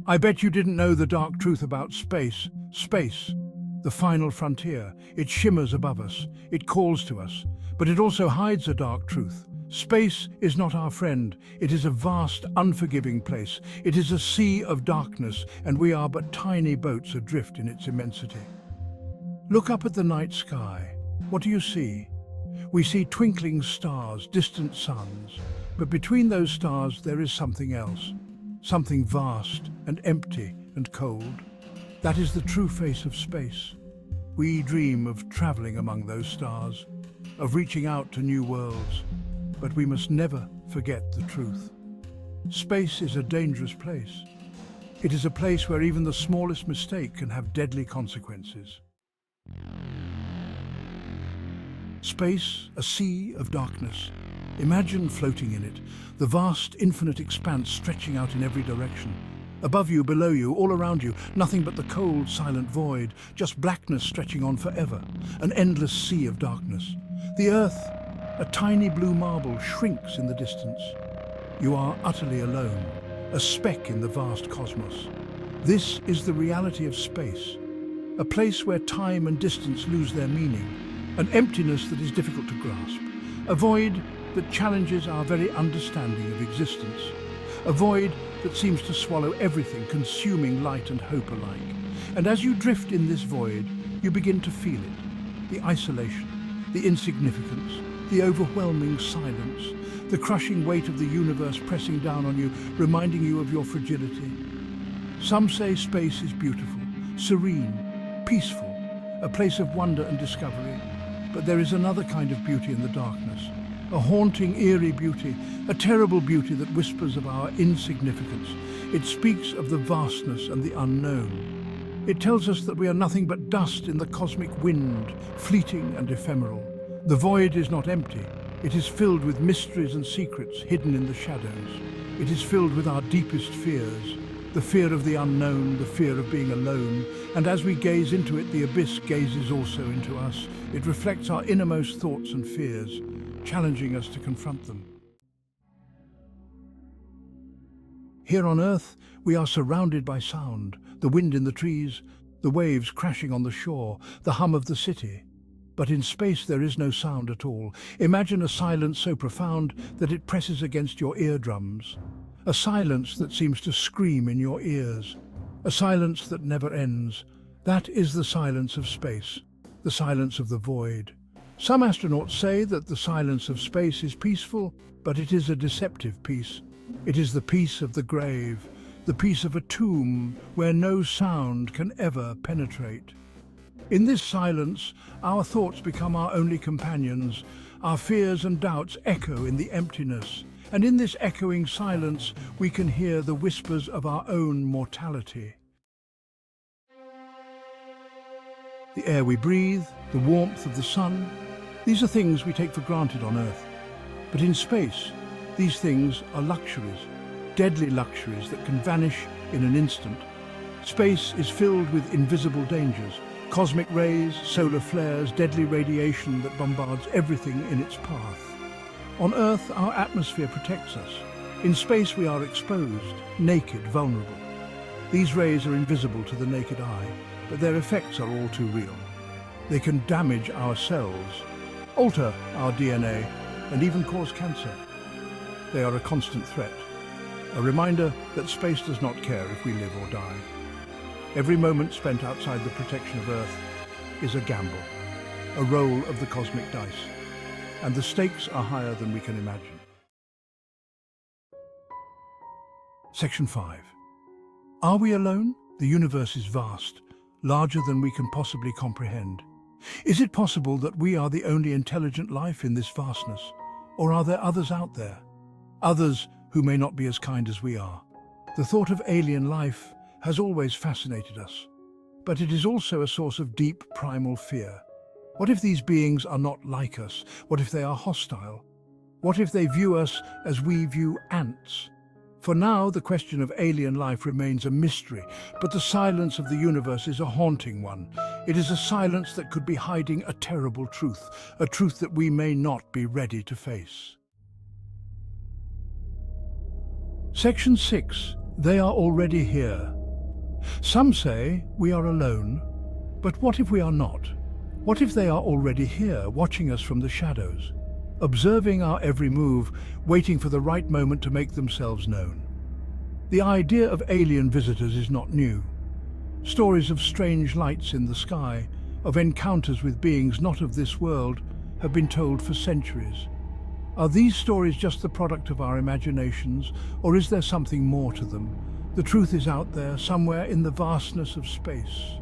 I bet you didn't know the dark truth about space. Space, the final frontier. It shimmers above us. It calls to us. But it also hides a dark truth. Space is not our friend. It is a vast, unforgiving place. It is a sea of darkness, and we are but tiny boats adrift in its immensity. Look up at the night sky. What do you see? We see twinkling stars, distant suns. But between those stars there is something else. Something vast and empty and cold. That is the true face of space. We dream of traveling among those stars, of reaching out to new worlds. But we must never forget the truth. Space is a dangerous place. It is a place where even the smallest mistake can have deadly consequences. Space, a sea of darkness. Imagine floating in it, the vast, infinite expanse stretching out in every direction. Above you, below you, all around you, nothing but the cold, silent void, just blackness stretching on forever, an endless sea of darkness. The Earth, a tiny blue marble, shrinks in the distance. You are utterly alone, a speck in the vast cosmos. This is the reality of space, a place where time and distance lose their meaning, an emptiness that is difficult to grasp, a void that challenges our very understanding of existence, a void that seems to swallow everything, consuming light and hope alike. And as you drift in this void, you begin to feel it, the isolation, the insignificance, the overwhelming silence, the crushing weight of the universe pressing down on you, reminding you of your fragility. Some say space is beautiful, serene, peaceful, a place of wonder and discovery. But there is another kind of beauty in the darkness, a haunting, eerie beauty, a terrible beauty that whispers of our insignificance. It speaks of the vastness and the unknown. It tells us that we are nothing but dust in the cosmic wind, fleeting and ephemeral. The void is not empty. It is filled with mysteries and secrets hidden in the shadows. It is filled with our deepest fears, the fear of the unknown, the fear of being alone. And as we gaze into it, the abyss gazes also into us. It reflects our innermost thoughts and fears, challenging us to confront them. Here on Earth, we are surrounded by sound, the wind in the trees, the waves crashing on the shore, the hum of the city. But in space there is no sound at all. Imagine a silence so profound that it presses against your eardrums. A silence that seems to scream in your ears. A silence that never ends. That is the silence of space, the silence of the void. Some astronauts say that the silence of space is peaceful, but it is a deceptive peace. It is the peace of the grave, the peace of a tomb where no sound can ever penetrate. In this silence, our thoughts become our only companions. Our fears and doubts echo in the emptiness. And in this echoing silence, we can hear the whispers of our own mortality. The air we breathe, the warmth of the sun, these are things we take for granted on Earth. But in space, these things are luxuries, deadly luxuries that can vanish in an instant. Space is filled with invisible dangers, cosmic rays, solar flares, deadly radiation that bombards everything in its path. On Earth, our atmosphere protects us. In space, we are exposed, naked, vulnerable. These rays are invisible to the naked eye, but their effects are all too real. They can damage our cells, alter our DNA, and even cause cancer. They are a constant threat, a reminder that space does not care if we live or die. Every moment spent outside the protection of Earth is a gamble, a roll of the cosmic dice, and the stakes are higher than we can imagine. Section 5. Are we alone? The universe is vast, larger than we can possibly comprehend. Is it possible that we are the only intelligent life in this vastness? Or are there others out there? Others who may not be as kind as we are? The thought of alien life has always fascinated us, but it is also a source of deep primal fear. What if these beings are not like us? What if they are hostile? What if they view us as we view ants? For now, the question of alien life remains a mystery, but the silence of the universe is a haunting one. It is a silence that could be hiding a terrible truth, a truth that we may not be ready to face. Section 6. They are already here. Some say we are alone, but what if we are not? What if they are already here, watching us from the shadows, observing our every move, waiting for the right moment to make themselves known? The idea of alien visitors is not new. Stories of strange lights in the sky, of encounters with beings not of this world, have been told for centuries. Are these stories just the product of our imaginations, or is there something more to them? The truth is out there, somewhere in the vastness of space.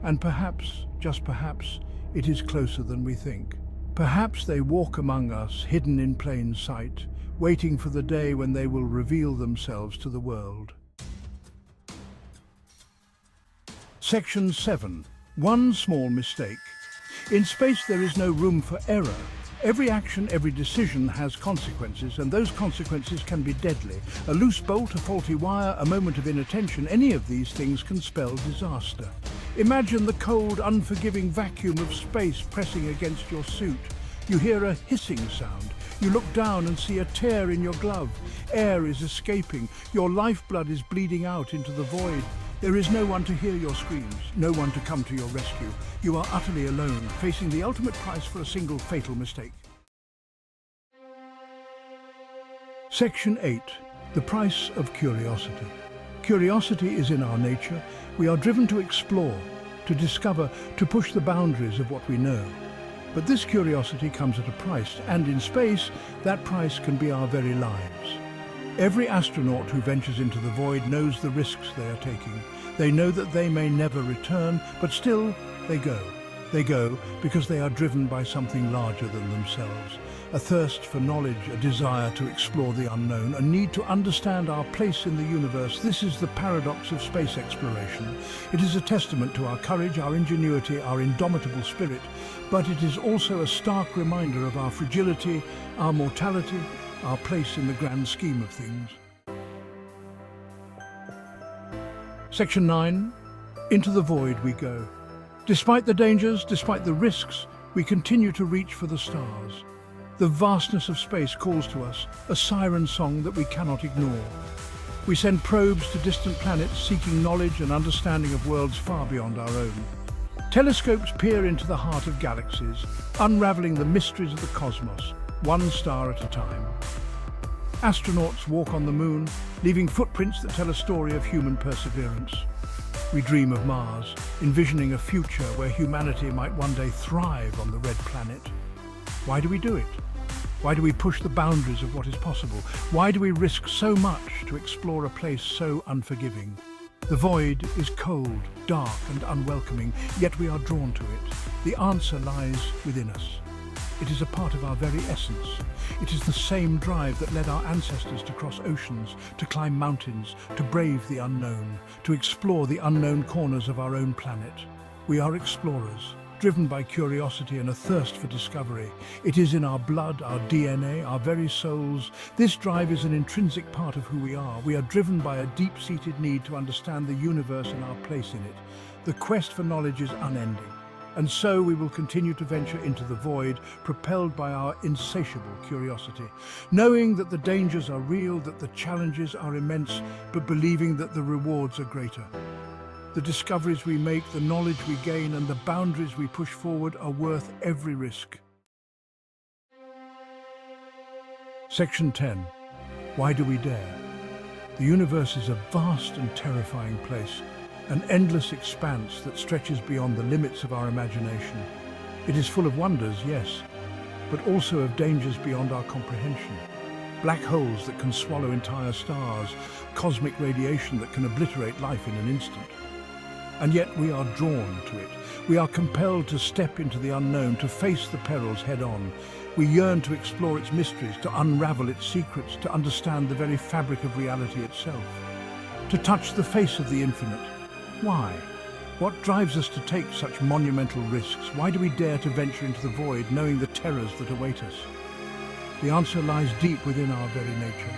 And perhaps, just perhaps, it is closer than we think. Perhaps they walk among us, hidden in plain sight, waiting for the day when they will reveal themselves to the world. Section 7. One small mistake. In space there is no room for error. Every action, every decision has consequences, and those consequences can be deadly. A loose bolt, a faulty wire, a moment of inattention, any of these things can spell disaster. Imagine the cold, unforgiving vacuum of space pressing against your suit. You hear a hissing sound. You look down and see a tear in your glove. Air is escaping. Your lifeblood is bleeding out into the void. There is no one to hear your screams, no one to come to your rescue. You are utterly alone, facing the ultimate price for a single fatal mistake. Section 8. The price of curiosity. Curiosity is in our nature. We are driven to explore, to discover, to push the boundaries of what we know. But this curiosity comes at a price, and in space, that price can be our very lives. Every astronaut who ventures into the void knows the risks they are taking. They know that they may never return, but still, they go. They go because they are driven by something larger than themselves. A thirst for knowledge, a desire to explore the unknown, a need to understand our place in the universe. This is the paradox of space exploration. It is a testament to our courage, our ingenuity, our indomitable spirit, but it is also a stark reminder of our fragility, our mortality, our place in the grand scheme of things. Section 9. Into the void we go. Despite the dangers, despite the risks, we continue to reach for the stars. The vastness of space calls to us, a siren song that we cannot ignore. We send probes to distant planets seeking knowledge and understanding of worlds far beyond our own. Telescopes peer into the heart of galaxies, unraveling the mysteries of the cosmos, one star at a time. Astronauts walk on the moon, leaving footprints that tell a story of human perseverance. We dream of Mars, envisioning a future where humanity might one day thrive on the red planet. Why do we do it? Why do we push the boundaries of what is possible? Why do we risk so much to explore a place so unforgiving? The void is cold, dark and unwelcoming, yet we are drawn to it. The answer lies within us. It is a part of our very essence. It is the same drive that led our ancestors to cross oceans, to climb mountains, to brave the unknown, to explore the unknown corners of our own planet. We are explorers, driven by curiosity and a thirst for discovery. It is in our blood, our DNA, our very souls. This drive is an intrinsic part of who we are. We are driven by a deep-seated need to understand the universe and our place in it. The quest for knowledge is unending. And so we will continue to venture into the void, propelled by our insatiable curiosity, knowing that the dangers are real, that the challenges are immense, but believing that the rewards are greater. The discoveries we make, the knowledge we gain, and the boundaries we push forward are worth every risk. Section 10. Why do we dare? The universe is a vast and terrifying place, an endless expanse that stretches beyond the limits of our imagination. It is full of wonders, yes, but also of dangers beyond our comprehension. Black holes that can swallow entire stars, cosmic radiation that can obliterate life in an instant. And yet we are drawn to it. We are compelled to step into the unknown, to face the perils head-on. We yearn to explore its mysteries, to unravel its secrets, to understand the very fabric of reality itself, to touch the face of the infinite. Why? What drives us to take such monumental risks? Why do we dare to venture into the void, knowing the terrors that await us? The answer lies deep within our very nature.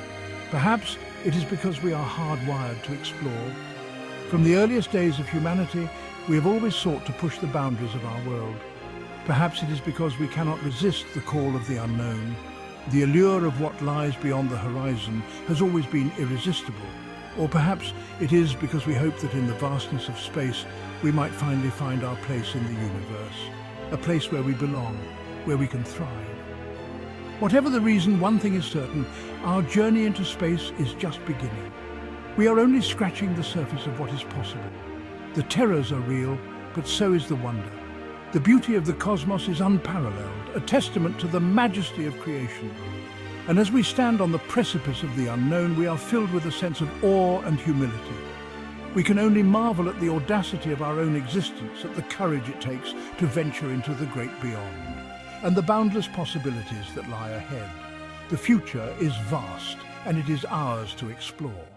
Perhaps it is because we are hardwired to explore. From the earliest days of humanity, we have always sought to push the boundaries of our world. Perhaps it is because we cannot resist the call of the unknown. The allure of what lies beyond the horizon has always been irresistible. Or perhaps it is because we hope that in the vastness of space we might finally find our place in the universe, a place where we belong, where we can thrive. Whatever the reason, one thing is certain, our journey into space is just beginning. We are only scratching the surface of what is possible. The terrors are real, but so is the wonder. The beauty of the cosmos is unparalleled, a testament to the majesty of creation. And as we stand on the precipice of the unknown, we are filled with a sense of awe and humility. We can only marvel at the audacity of our own existence, at the courage it takes to venture into the great beyond, and the boundless possibilities that lie ahead. The future is vast, and it is ours to explore.